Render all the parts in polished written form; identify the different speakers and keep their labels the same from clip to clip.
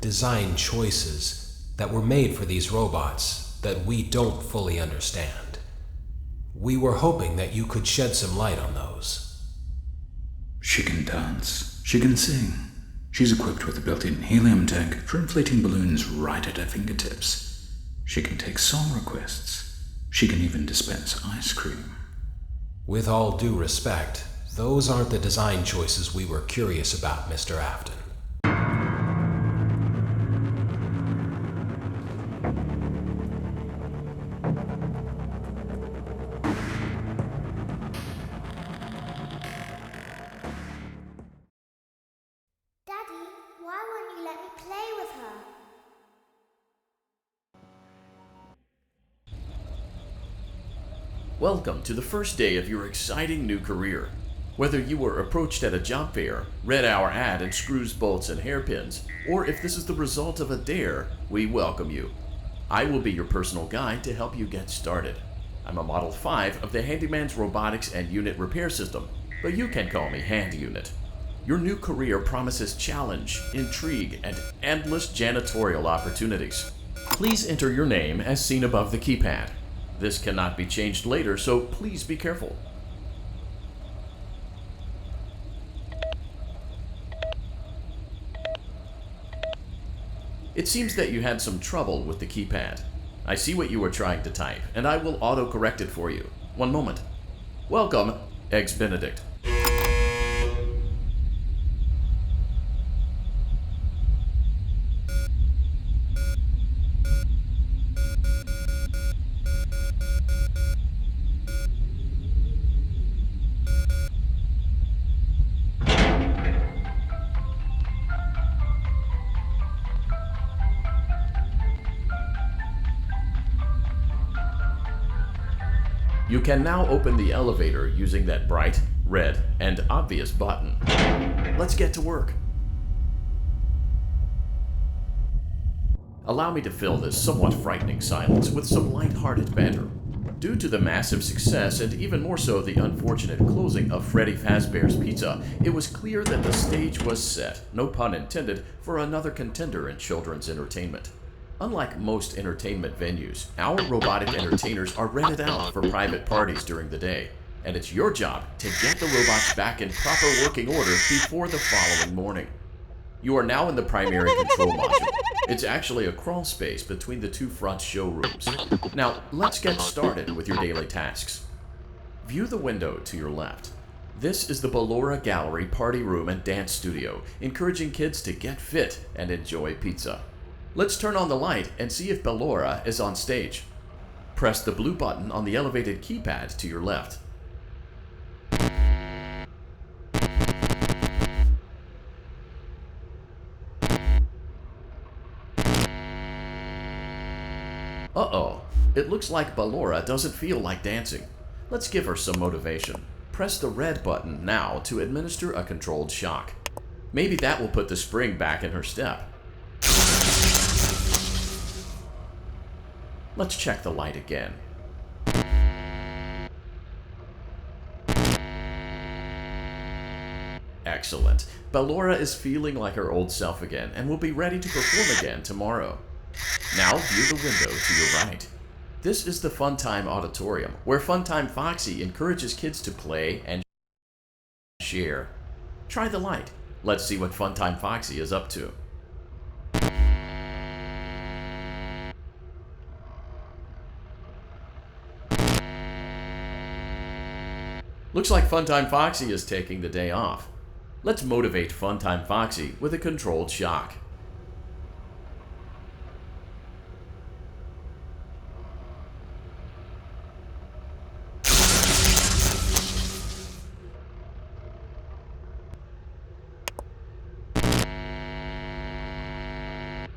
Speaker 1: design choices that were made for these robots that we don't fully understand. We were hoping that you could shed some light on those.
Speaker 2: She can dance. She can sing. She's equipped with a built-in helium tank for inflating balloons right at her fingertips. She can take song requests. She can even dispense ice cream.
Speaker 1: With all due respect, those aren't the design choices we were curious about, Mr. Afton.
Speaker 3: Daddy, why won't you let me play with her?
Speaker 4: Welcome to the first day of your exciting new career. Whether you were approached at a job fair, read our ad in screws, bolts, and hairpins, or if this is the result of a dare, we welcome you. I will be your personal guide to help you get started. I'm a Model 5 of the Handyman's Robotics and Unit Repair System, but you can call me Hand Unit. Your new career promises challenge, intrigue, and endless janitorial opportunities. Please enter your name as seen above the keypad. This cannot be changed later, so please be careful. It seems that you had some trouble with the keypad. I see what you were trying to type, and I will auto-correct it for you. One moment. Welcome, Eggs Benedict. You can now open the elevator using that bright, red, and obvious button. Let's get to work. Allow me to fill this somewhat frightening silence with some light-hearted banter. Due to the massive success, and even more so the unfortunate closing of Freddy Fazbear's Pizza, it was clear that the stage was set, no pun intended, for another contender in children's entertainment. Unlike most entertainment venues, our robotic entertainers are rented out for private parties during the day, and it's your job to get the robots back in proper working order before the following morning. You are now in the primary control module. It's actually a crawl space between the two front showrooms. Now, let's get started with your daily tasks. View the window to your left. This is the Ballora Gallery Party Room and Dance Studio, encouraging kids to get fit and enjoy pizza. Let's turn on the light and see if Ballora is on stage. Press the blue button on the elevated keypad to your left. Uh-oh, it looks like Ballora doesn't feel like dancing. Let's give her some motivation. Press the red button now to administer a controlled shock. Maybe that will put the spring back in her step. Let's check the light again. Excellent. Ballora is feeling like her old self again and will be ready to perform again tomorrow. Now view the window to your right. This is the Funtime Auditorium, where Funtime Foxy encourages kids to play and share. Try the light. Let's see what Funtime Foxy is up to. Looks like Funtime Foxy is taking the day off. Let's motivate Funtime Foxy with a controlled shock.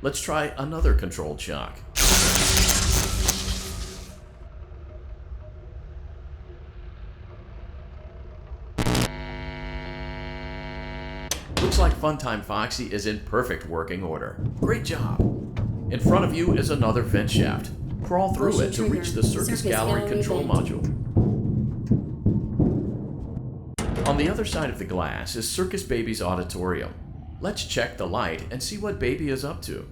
Speaker 4: Let's try another controlled shock. Looks like Funtime Foxy is in perfect working order. Great job! In front of you is another vent shaft. Crawl through it to reach the Circus Gallery control module. On the other side of the glass is Circus Baby's auditorium. Let's check the light and see what Baby is up to.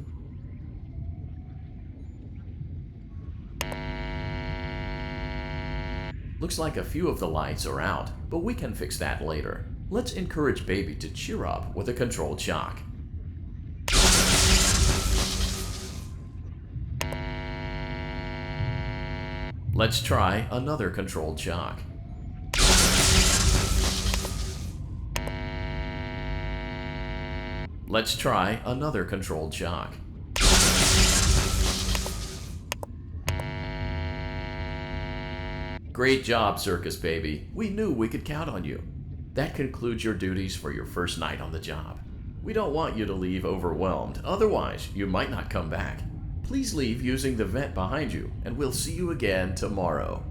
Speaker 4: Looks like a few of the lights are out, but we can fix that later. Let's encourage Baby to cheer up with a controlled shock. Let's try another controlled shock. Let's try another controlled shock. Great job, Circus Baby. We knew we could count on you. That concludes your duties for your first night on the job. We don't want you to leave overwhelmed, otherwise you might not come back. Please leave using the vent behind you, and we'll see you again tomorrow.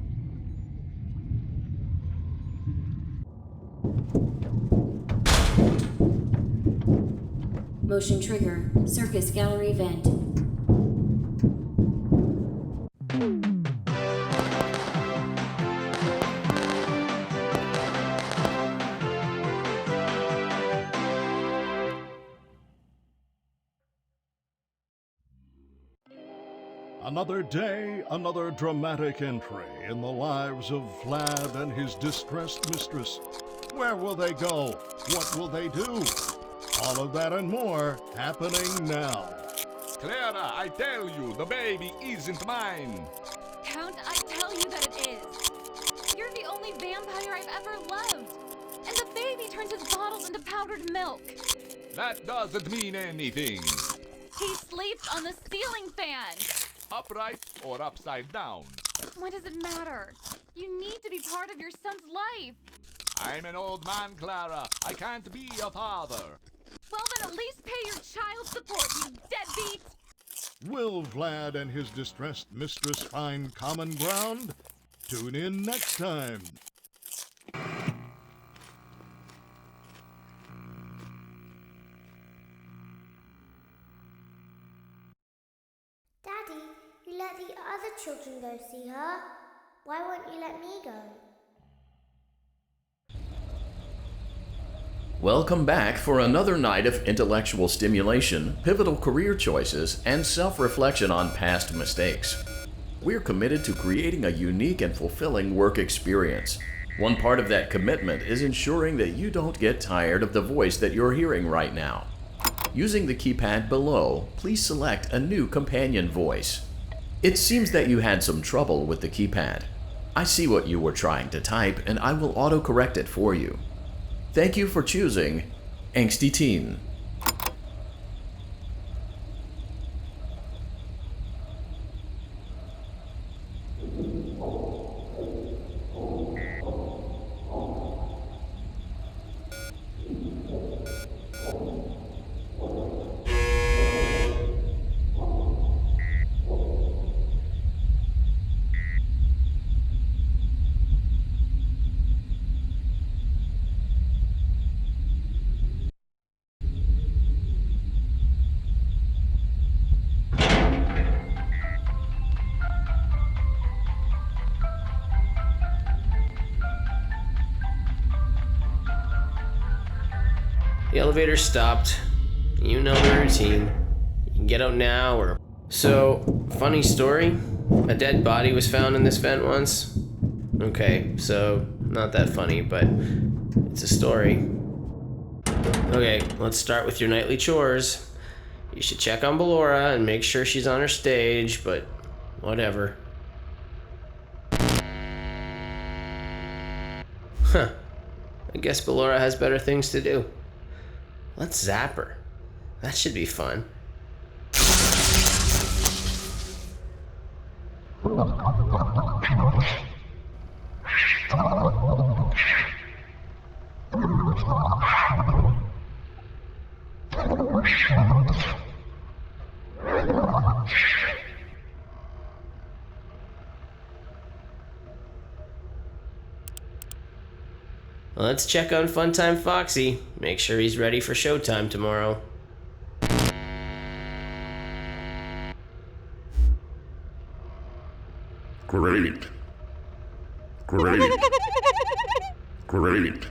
Speaker 5: Motion trigger. Circus gallery vent.
Speaker 6: Another day, another dramatic entry in the lives of Vlad and his distressed mistress. Where will they go? What will they do? All of that and more happening now.
Speaker 7: Clara, I tell you, the baby isn't mine.
Speaker 8: Count, I tell you that it is. You're the only vampire I've ever loved. And the baby turns his bottles into powdered milk.
Speaker 7: That doesn't mean anything.
Speaker 8: He sleeps on the ceiling fan.
Speaker 7: Upright or upside down.
Speaker 8: What does it matter? You need to be part of your son's life.
Speaker 7: I'm an old man, Clara. I can't be a father.
Speaker 8: Well, then at least pay your child support, you deadbeat!
Speaker 6: Will Vlad and his distressed mistress find common ground? Tune in next time.
Speaker 3: Daddy, you let the other children go see her. Why won't you let me go?
Speaker 4: Welcome back for another night of intellectual stimulation, pivotal career choices, and self-reflection on past mistakes. We're committed to creating a unique and fulfilling work experience. One part of that commitment is ensuring that you don't get tired of the voice that you're hearing right now. Using the keypad below, please select a new companion voice. It seems that you had some trouble with the keypad. I see what you were trying to type, and I will autocorrect it for you. Thank you for choosing Angsty Teen.
Speaker 9: The elevator stopped. You know the routine. You can get out now or... So, funny story. A dead body was found in this vent once. Okay, so not that funny, but it's a story. Okay, let's start with your nightly chores. You should check on Ballora and make sure she's on her stage, but whatever. Huh. I guess Ballora has better things to do. Let's zap her. That should be fun. Let's check on Funtime Foxy. Make sure he's ready for showtime tomorrow.
Speaker 10: Great. Great. Great.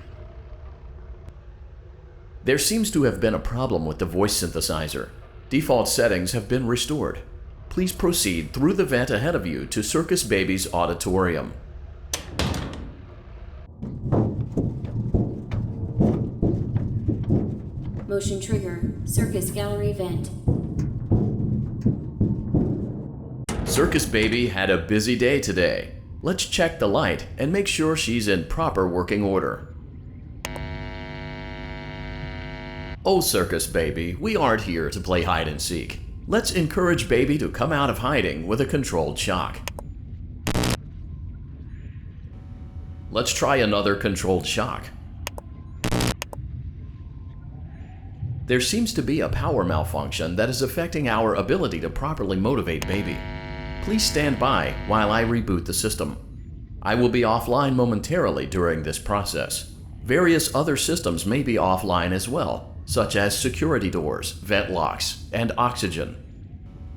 Speaker 4: There seems to have been a problem with the voice synthesizer. Default settings have been restored. Please proceed through the vent ahead of you to Circus Baby's auditorium.
Speaker 5: Motion trigger. Circus gallery vent.
Speaker 4: Circus Baby had a busy day today. Let's check the light and make sure she's in proper working order. Oh, Circus Baby, we aren't here to play hide and seek. Let's encourage Baby to come out of hiding with a controlled shock. Let's try another controlled shock. There seems to be a power malfunction that is affecting our ability to properly motivate Baby. Please stand by while I reboot the system. I will be offline momentarily during this process. Various other systems may be offline as well, such as security doors, vent locks, and oxygen.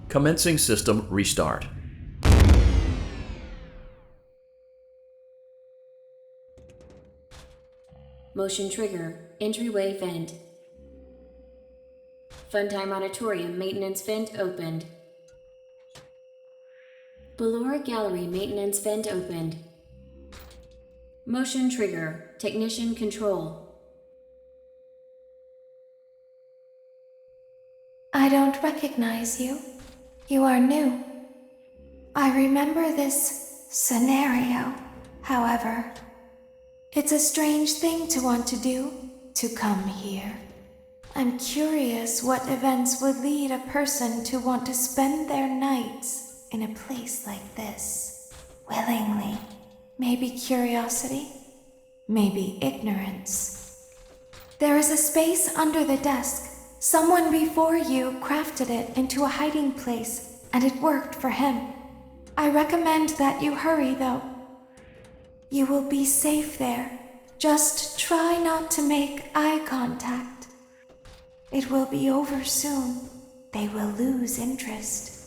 Speaker 4: Commencing system restart.
Speaker 5: Motion trigger. Entryway vent. Funtime Auditorium maintenance vent opened. Ballora Gallery maintenance vent opened. Motion trigger. Technician control.
Speaker 10: I don't recognize you. You are new. I remember this scenario, however. It's a strange thing to want to do, to come here. I'm curious what events would lead a person to want to spend their nights in a place like this. Willingly. Maybe curiosity, maybe ignorance. There is a space under the desk. Someone before you crafted it into a hiding place, and it worked for him. I recommend that you hurry, though. You will be safe there. Just try not to make eye contact. It will be over soon. They will lose interest.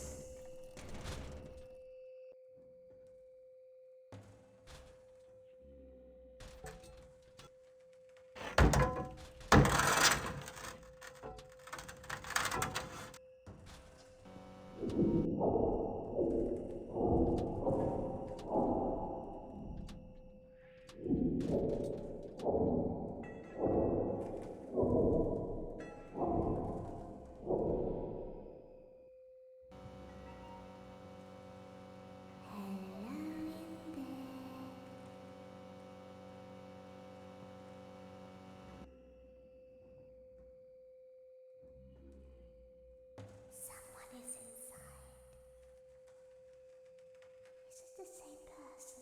Speaker 3: The same person.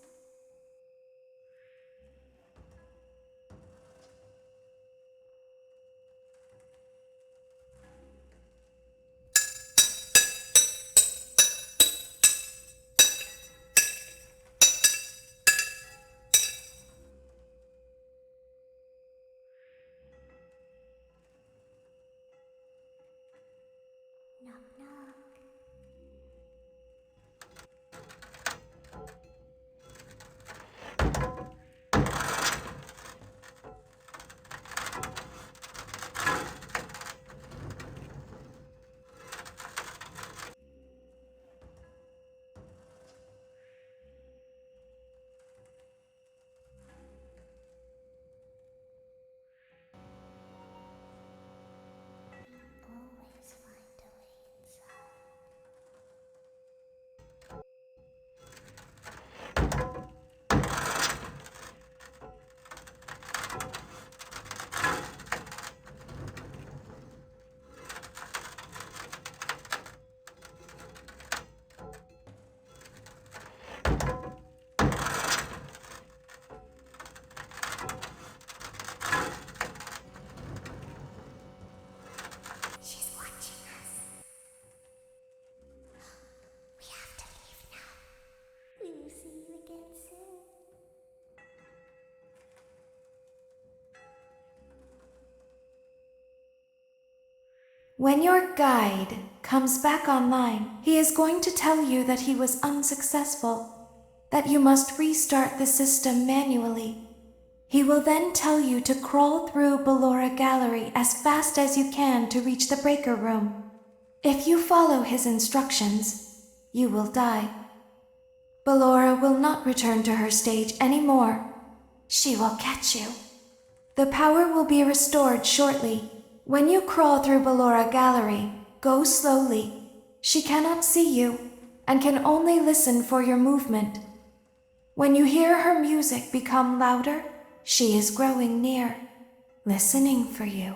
Speaker 3: Knock, knock. Always find a way inside. She's watching us. We have to leave now. We will see you again soon.
Speaker 10: When your guide comes back online, he is going to tell you that he was unsuccessful, that you must restart the system manually. He will then tell you to crawl through Ballora Gallery as fast as you can to reach the breaker room. If you follow his instructions, you will die. Ballora will not return to her stage anymore. She will catch you. The power will be restored shortly. When you crawl through Ballora Gallery, go slowly. She cannot see you and can only listen for your movement. When you hear her music become louder, she is growing near, listening for you.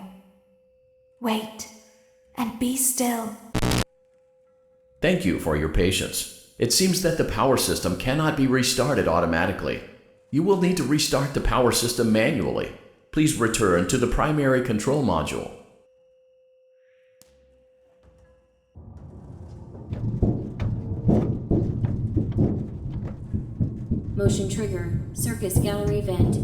Speaker 10: Wait and be still.
Speaker 4: Thank you for your patience. It seems that the power system cannot be restarted automatically. You will need to restart the power system manually. Please return to the primary control module.
Speaker 5: Motion trigger. Circus gallery vent.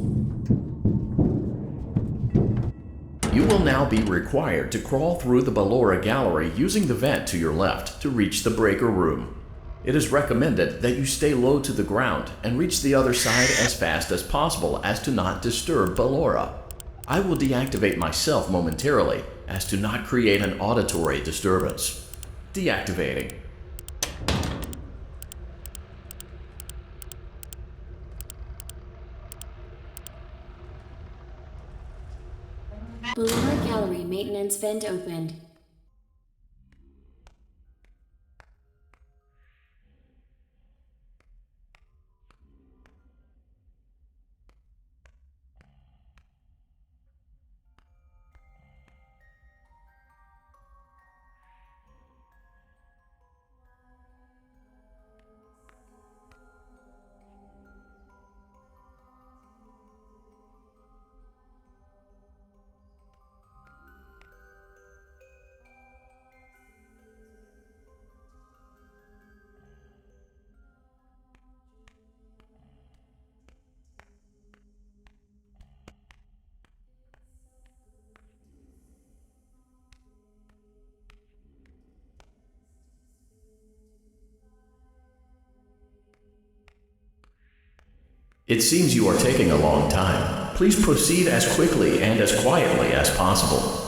Speaker 4: You will now be required to crawl through the Ballora Gallery using the vent to your left to reach the breaker room. It is recommended that you stay low to the ground and reach the other side as fast as possible as to not disturb Ballora. I will deactivate myself momentarily as to not create an auditory disturbance. Deactivating.
Speaker 5: Ballora Gallery maintenance vent opened.
Speaker 4: It seems you are taking a long time. Please proceed as quickly and as quietly as possible.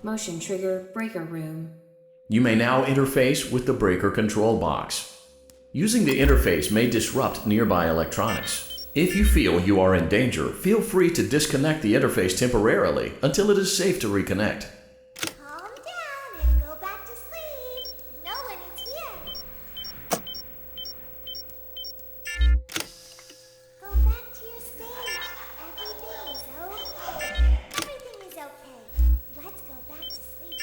Speaker 5: Motion trigger breaker room.
Speaker 4: You may now interface with the breaker control box. Using the interface may disrupt nearby electronics. If you feel you are in danger, feel free to disconnect the interface temporarily until it is safe to reconnect.
Speaker 3: Calm down and go back to sleep. No one is here. Go back to your stage. Everything is okay. Everything is okay. Let's go back to sleep.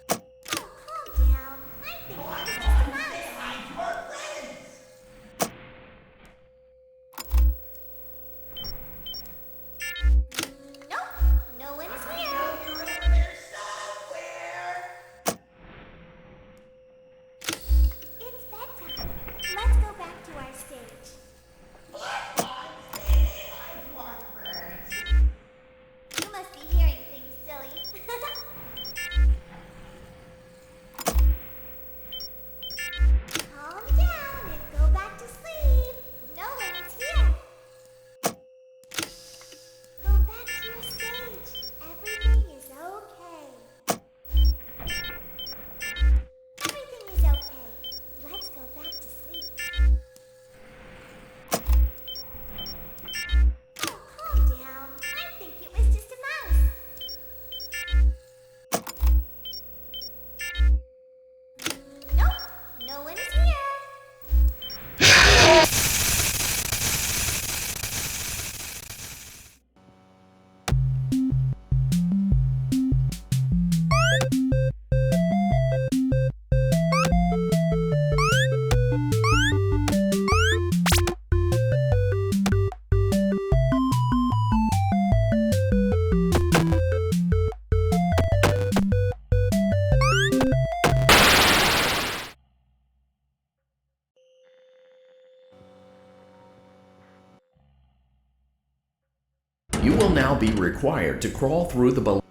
Speaker 3: Oh, calm down. I think it was just a mouse. Nope, no one is here.
Speaker 4: will now be required to crawl through the